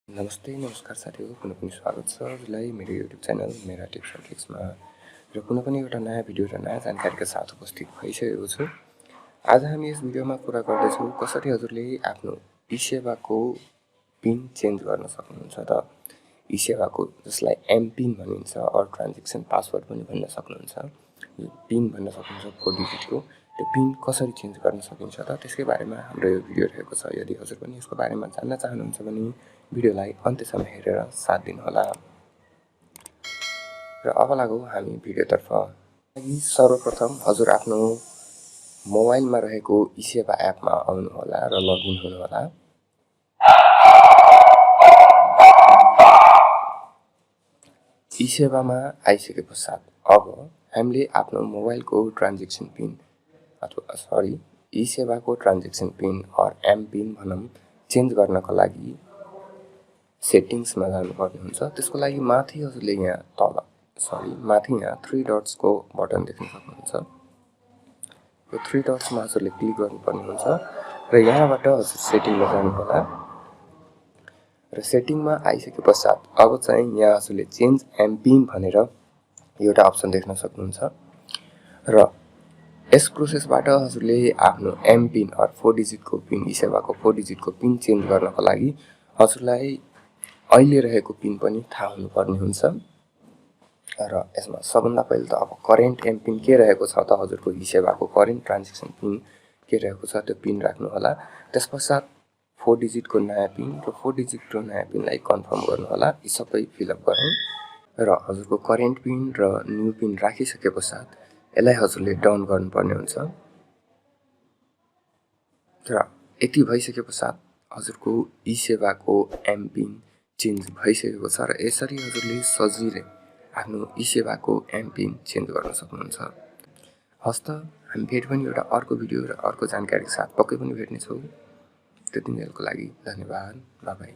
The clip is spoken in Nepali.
नमस्ते नमस्कार साथीहरु, पुनः पनि स्वागत छ हजुरलाई मेरो युट्युब च्यानल मेरा टिप्स एन्ड ट्रिक्समा र पुनः पनि एउटा नयाँ भिडियो र नयाँ जानकारीका साथ उपस्थित भइसकेको छु। आज हामी यस भिडियोमा कुरा गर्दैछौँ कसरी हजुरले आफ्नो इसेवाको पिन चेन्ज गर्न सक्नुहुन्छ त। इसेवाको जसलाई एमपिन भनिन्छ अर ट्रान्जेक्सन पासवर्ड पनि भन्न सक्नुहुन्छ। यो पिन भन्न सक्नुहुन्छ 4 डिजिटको। त्यो पिन कसरी चेन्ज गर्न सकिन्छ त त्यसकै बारेमा हाम्रो यो भिडियो रहेको छ। यदि हजुर पनि यसको बारेमा जान्न चाहनुहुन्छ भने भिडियोलाई अन्त्यसम्म हेरेर साथ दिनुहोला। र अब लागौं हामी भिडियोतर्फ। सर्वप्रथम हजुर आफ्नो मोबाइलमा रहेको इसेवा एपमा आउनुहोला र लगइन हुनुहोला। इसेवामा आइसके पश्चात अब हामीले आफ्नो मोबाइलको ट्रान्जेक्सन पिन अथवा इसेवाको ट्रान्जेक्सन पिन अर एमपिन भनौं चेन्ज गर्नको लागि सेटिंग्समा जानुपर्ने हुन्छ। त्यसको लागि माथि हजुरले यहाँ माथि यहाँ 3 डट्सको बटन देख्न सक्नुहुन्छ। यो 3 डट्समा हजुरले क्लिक गर्नुपर्ने हुन्छ र यहाँबाट हजुर सेटिङमा जानुहोला। र सेटिङमा आइसके पश्चात अब चाहिँ यहाँ हजुरले चेन्ज एमपिन भनेर एउटा अप्सन देख्न सक्नुहुन्छ र यस प्रोसेसबाट हजुरले आफ्नो एमपिन अर 4 डिजिटको पिन इसेवाको 4 डिजिटको पिन चेन्ज गर्नको लागि हजुरलाई अहिले रहेको पिन पनि थाहा हुनुपर्ने हुन्छ। र यसमा सबभन्दा पहिले त अब करेन्ट एमपिन के रहेको छ त हजुरको इसेवाको करेन्ट ट्रान्जेक्सन पिन के रहेको छ त्यो पिन राख्नु होला। त्यसपश्चात 4 डिजिटको नयाँ पिन र 4 डिजिटको नयाँ पिनलाई कन्फर्म गर्नु होला। यी सबै फिलअप गरौँ र हजुरको करेन्ट पिन र न्यू पिन राखिसके पश्चात यसलाई हजुरले डाउन गर्नुपर्ने हुन्छ। र यति भइसके पश्चात हजुरको इसेवाको एमपिन चेन्ज भइसकेको छ र यसरी हजुरले सजिलै आफ्नो इसेवाको एमपिन चेन्ज गर्न सक्नुहुन्छ। हस्त हामी फेरि पनि एउटा अर्को भिडियो र अर्को जानकारीका साथ पक्कै पनि भेट्नेछौँ। त्यतिन्जेलको लागि धन्यवाद। Bye bye.